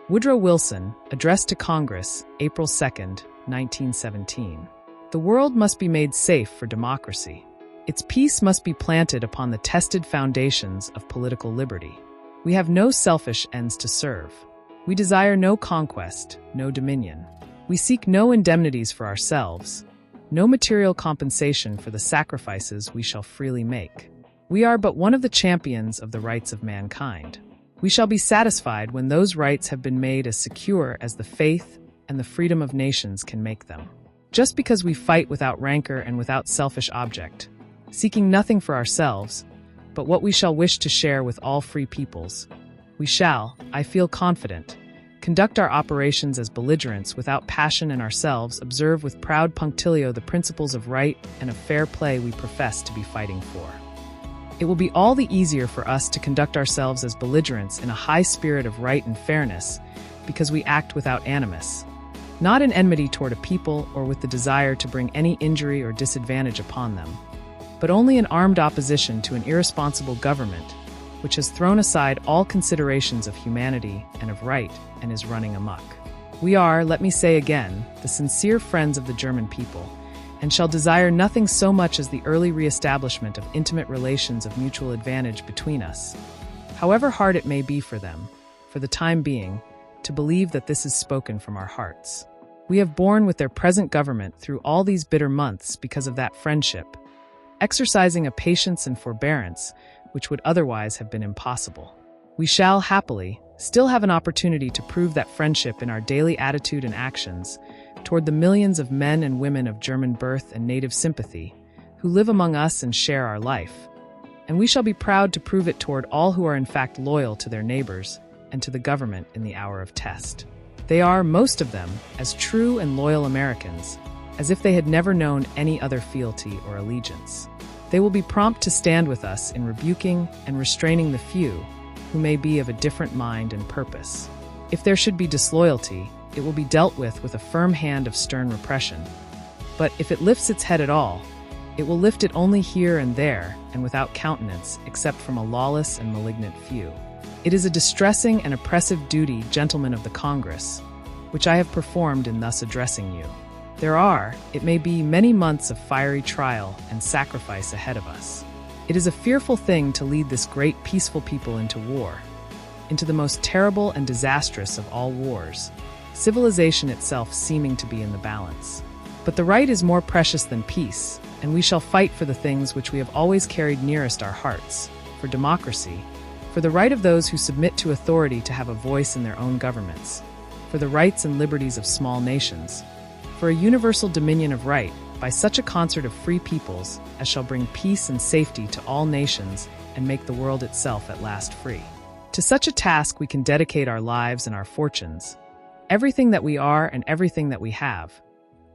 Woodrow Wilson, addressed to Congress, April 2, 1917. The world must be made safe for democracy. Its peace must be planted upon the tested foundations of political liberty. We have no selfish ends to serve. We desire no conquest, no dominion. We seek no indemnities for ourselves, no material compensation for the sacrifices we shall freely make. We are but one of the champions of the rights of mankind. We shall be satisfied when those rights have been made as secure as the faith and the freedom of nations can make them. Just because we fight without rancor and without selfish object, seeking nothing for ourselves, but what we shall wish to share with all free peoples, we shall, I feel confident, conduct our operations as belligerents without passion and ourselves observe with proud punctilio the principles of right and of fair play we profess to be fighting for. It will be all the easier for us to conduct ourselves as belligerents in a high spirit of right and fairness because we act without animus, not in enmity toward a people or with the desire to bring any injury or disadvantage upon them, but only in armed opposition to an irresponsible government which has thrown aside all considerations of humanity and of right and is running amok. We are, let me say again, the sincere friends of the German people, and shall desire nothing so much as the early re-establishment of intimate relations of mutual advantage between us, however hard it may be for them, for the time being, to believe that this is spoken from our hearts. We have borne with their present government through all these bitter months because of that friendship, exercising a patience and forbearance which would otherwise have been impossible. We shall, happily, still have an opportunity to prove that friendship in our daily attitude and actions toward the millions of men and women of German birth and native sympathy who live among us and share our life, and we shall be proud to prove it toward all who are in fact loyal to their neighbors and to the government in the hour of test. They are, most of them, as true and loyal Americans as if they had never known any other fealty or allegiance. They will be prompt to stand with us in rebuking and restraining the few who may be of a different mind and purpose. If there should be disloyalty, it will be dealt with a firm hand of stern repression. But if it lifts its head at all, it will lift it only here and there and without countenance except from a lawless and malignant few. It is a distressing and oppressive duty, gentlemen of the Congress, which I have performed in thus addressing you. There are, it may be, many months of fiery trial and sacrifice ahead of us. It is a fearful thing to lead this great peaceful people into war, into the most terrible and disastrous of all wars, civilization itself seeming to be in the balance. But the right is more precious than peace, and we shall fight for the things which we have always carried nearest our hearts, for democracy, for the right of those who submit to authority to have a voice in their own governments, for the rights and liberties of small nations, for a universal dominion of right by such a concert of free peoples as shall bring peace and safety to all nations and make the world itself at last free. To such a task we can dedicate our lives and our fortunes, everything that we are and everything that we have,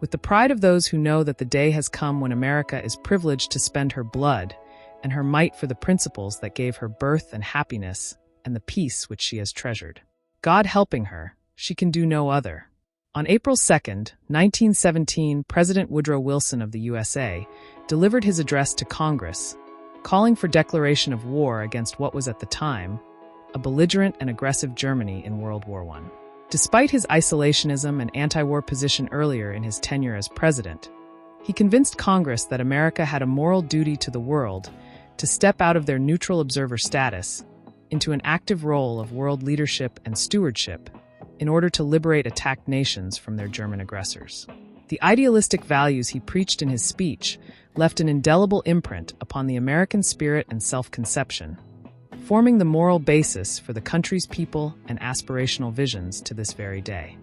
with the pride of those who know that the day has come when America is privileged to spend her blood and her might for the principles that gave her birth and happiness and the peace which she has treasured. God helping her, she can do no other. On April 2, 1917, President Woodrow Wilson of the USA delivered his address to Congress, calling for declaration of war against what was at the time a belligerent and aggressive Germany in World War I. Despite his isolationism and anti-war position earlier in his tenure as president, he convinced Congress that America had a moral duty to the world to step out of their neutral observer status into an active role of world leadership and stewardship in order to liberate attacked nations from their German aggressors. The idealistic values he preached in his speech left an indelible imprint upon the American spirit and self-conception, forming the moral basis for the country's people and aspirational visions to this very day.